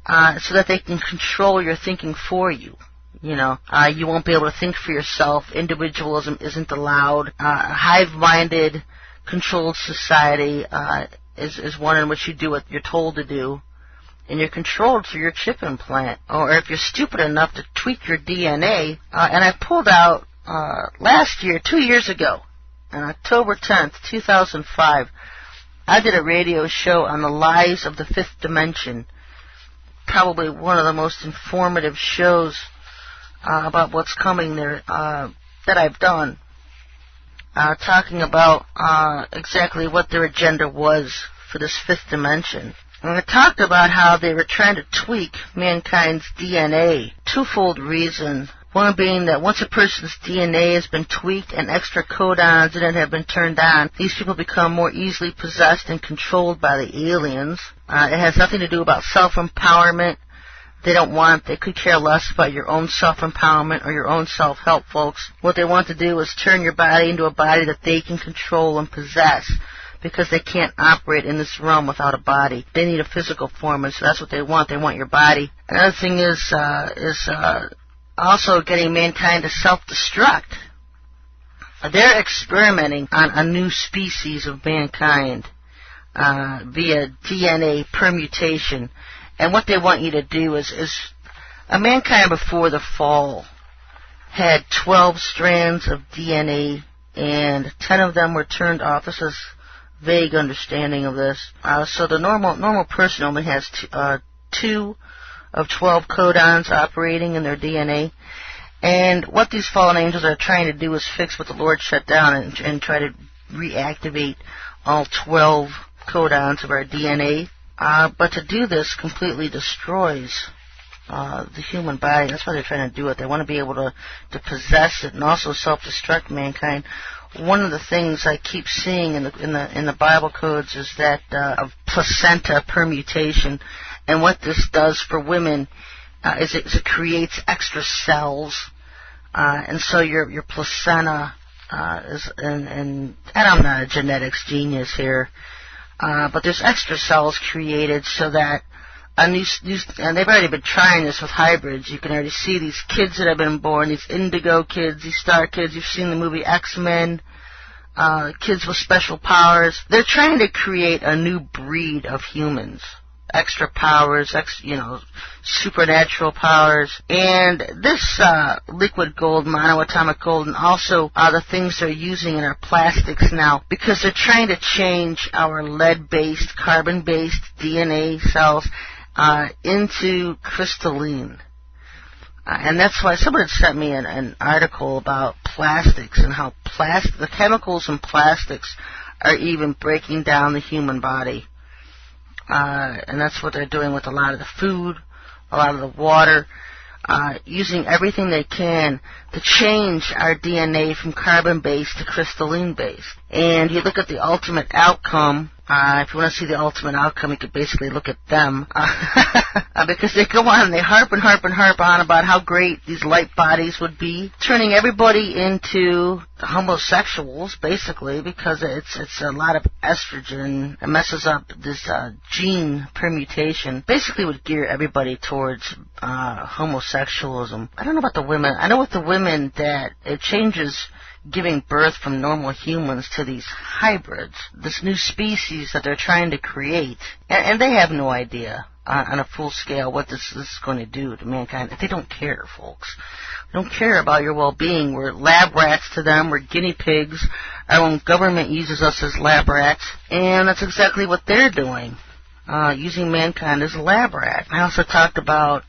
so that they can control your thinking for you. You won't be able to think for yourself. Individualism isn't allowed. Hive-minded, controlled society is one in which you do what you're told to do, and you're controlled through your chip implant. Or if you're stupid enough to tweak your DNA, and I pulled out last year, 2 years ago, on October 10th, 2005, I did a radio show on the lies of the fifth dimension. Probably one of the most informative shows about what's coming there that I've done, talking about exactly what their agenda was for this fifth dimension. And I talked about how they were trying to tweak mankind's DNA. Twofold reason. One being that once a person's DNA has been tweaked and extra codons in it have been turned on, these people become more easily possessed and controlled by the aliens. It has nothing to do about self-empowerment. They could care less about your own self-empowerment or your own self-help, folks. What they want to do is turn your body into a body that they can control and possess, because they can't operate in this realm without a body. They need a physical form, and so that's what they want. They want your body. Another thing is also getting mankind to self-destruct. They're experimenting on a new species of mankind via DNA permutation. And what they want you to do is a mankind before the fall had 12 strands of DNA, and 10 of them were turned off. This is vague understanding of this. So the normal person only has 2 of 12 codons operating in their DNA. And what these fallen angels are trying to do is fix what the Lord shut down and try to reactivate all 12 codons of our DNA. But to do this completely destroys the human body. That's why they're trying to do it. They want to be able to possess it and also self-destruct mankind. One of the things I keep seeing in the Bible codes is that of placenta permutation, and what this does for women is it creates extra cells, and so your placenta is and I'm not a genetics genius here. But there's extra cells created so that and they've already been trying this with hybrids. You can already see these kids that have been born, these indigo kids, these star kids. You've seen the movie X-Men, kids with special powers. They're trying to create a new breed of humans. Extra powers, supernatural powers. And this liquid gold, monoatomic gold, and also the things they're using in our plastics now, because they're trying to change our lead-based, carbon-based DNA cells into crystalline. And that's why someone had sent me an article about plastics and how the chemicals in plastics are even breaking down the human body. And that's what they're doing with a lot of the food, a lot of the water, using everything they can to change our DNA from carbon-based to crystalline-based. And you look at the ultimate outcome. If you want to see the ultimate outcome, you could basically look at them. Because they go on and they harp on about how great these light bodies would be, turning everybody into homosexuals, basically, because it's a lot of estrogen. It messes up this gene permutation. Basically would gear everybody towards homosexualism. I don't know about the women. I know with the women that it changes giving birth from normal humans to these hybrids, this new species that they're trying to create. And they have no idea on a full scale what this is going to do to mankind. They don't care, folks. They don't care about your well-being. We're lab rats to them. We're guinea pigs. Our own government uses us as lab rats. And that's exactly what they're doing, using mankind as a lab rat. I also talked about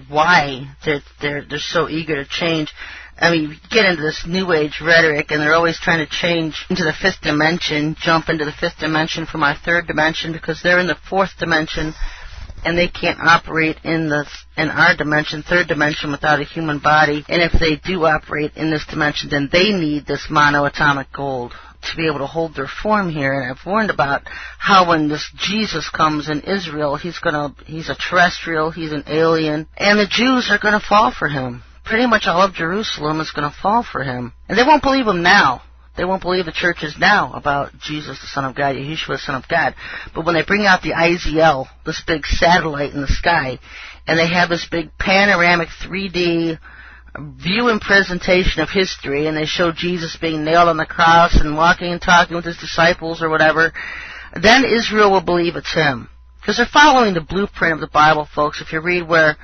why they're so eager to change. I mean, you get into this New Age rhetoric, and they're always trying to change into the fifth dimension, jump into the fifth dimension from our third dimension, because they're in the fourth dimension, and they can't operate in our dimension, third dimension, without a human body. And if they do operate in this dimension, then they need this monoatomic gold to be able to hold their form here. And I've warned about how when this Jesus comes in Israel, he's a terrestrial, he's an alien, and the Jews are going to fall for him. Pretty much all of Jerusalem is going to fall for him. And they won't believe him now. They won't believe the churches now about Jesus, the Son of God, Yeshua, the Son of God. But when they bring out the IZL, this big satellite in the sky, and they have this big panoramic 3D view and presentation of history, and they show Jesus being nailed on the cross and walking and talking with his disciples or whatever, then Israel will believe it's him. Because they're following the blueprint of the Bible, folks. If you read where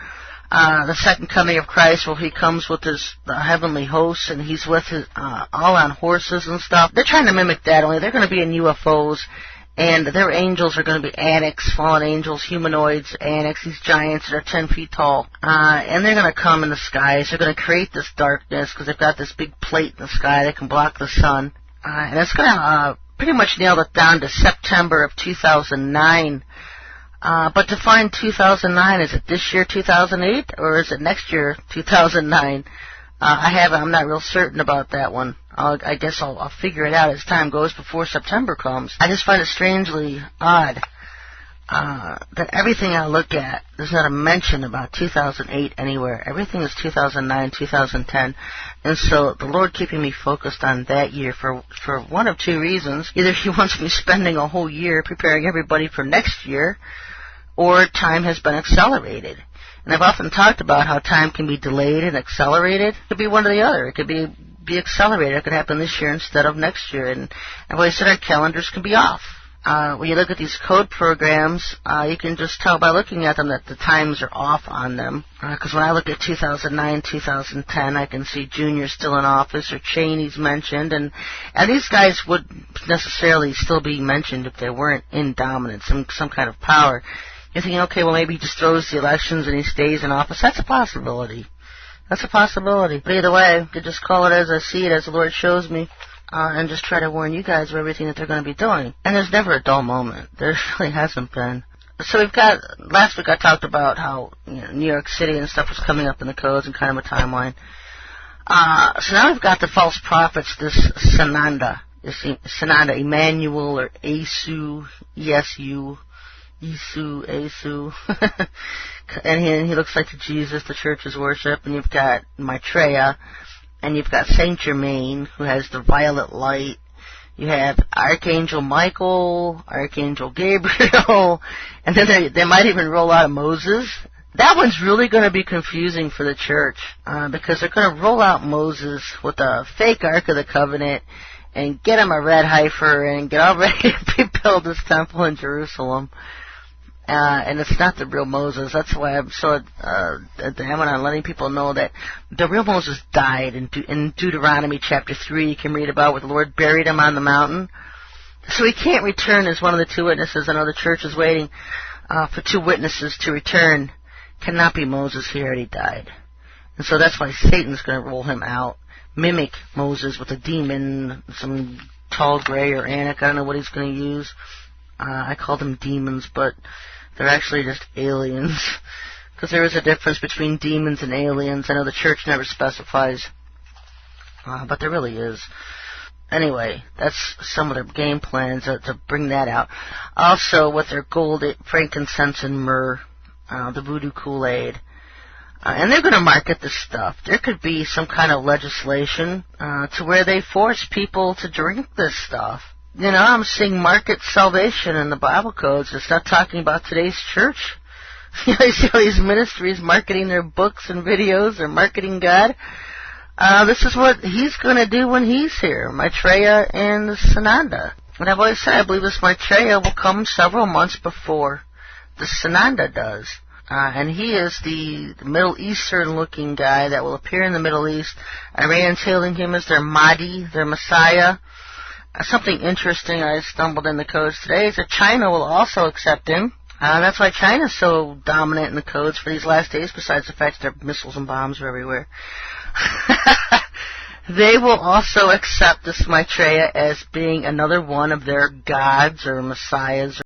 the second coming of Christ, where he comes with his heavenly hosts, and he's with his, all on horses and stuff, they're trying to mimic that, only they're going to be in UFOs, and their angels are going to be Anics, fallen angels, humanoids, Anics, these giants that are 10 feet tall. And they're going to come in the skies. They're going to create this darkness because they've got this big plate in the sky that can block the sun. And it's going to pretty much nail it down to September of 2009. But to find 2009, is it this year, 2008, or is it next year, 2009? I'm not real certain about that one. I guess I'll figure it out as time goes before September comes. I just find it strangely odd that everything I look at, there's not a mention about 2008 anywhere. Everything is 2009, 2010. And so the Lord keeping me focused on that year for one of two reasons. Either he wants me spending a whole year preparing everybody for next year, or time has been accelerated. And I've often talked about how time can be delayed and accelerated. It could be one or the other. It could be accelerated. It could happen this year instead of next year. And I've always said our calendars can be off. When you look at these code programs, you can just tell by looking at them that the times are off on them. Because when I look at 2009, 2010, I can see Junior still in office, or Cheney's mentioned, and these guys would necessarily still be mentioned if they weren't in dominance, some kind of power. You're thinking, okay, well, maybe he just throws the elections and he stays in office. That's a possibility. That's a possibility. But either way, I could just call it as I see it, as the Lord shows me, and just try to warn you guys of everything that they're going to be doing. And there's never a dull moment. There really hasn't been. So last week I talked about how New York City and stuff was coming up in the codes and kind of a timeline. So now we've got the false prophets, this Sananda, Emmanuel, or Asu, Esu, and he looks like the Jesus the churches worship. And you've got Maitreya, and you've got Saint Germain, who has the violet light. You have Archangel Michael, Archangel Gabriel, and then they might even roll out a Moses. That one's really going to be confusing for the church, because they're going to roll out Moses with a fake Ark of the Covenant and get him a red heifer and get all ready to build this temple in Jerusalem. And it's not the real Moses. That's why I'm so adamant on letting people know that the real Moses died. In Deuteronomy chapter 3, you can read about where the Lord buried him on the mountain. So he can't return as one of the two witnesses. I know the church is waiting for two witnesses to return. Cannot be Moses. He already died. And so that's why Satan's going to roll him out, mimic Moses with a demon, some tall gray or Anak. I don't know what he's going to use. I call them demons, but they're actually just aliens, because there is a difference between demons and aliens. I know the church never specifies, but there really is. Anyway, that's some of their game plans to bring that out. Also, with their gold, frankincense, and myrrh, the voodoo Kool-Aid. And they're going to market this stuff. There could be some kind of legislation to where they force people to drink this stuff. You know, I'm seeing market salvation in the Bible codes. It's not talking about today's church. You know, you see all these ministries marketing their books and videos. They're marketing God. This is what he's going to do when he's here, Maitreya and Sananda. And I've always said I believe this Maitreya will come several months before the Sananda does. And he is the Middle Eastern-looking guy that will appear in the Middle East. Iran's hailing him as their Mahdi, their Messiah. Something interesting I stumbled in the codes today is that China will also accept him. That's why China's so dominant in the codes for these last days, besides the fact that their missiles and bombs are everywhere. They will also accept this Maitreya as being another one of their gods or messiahs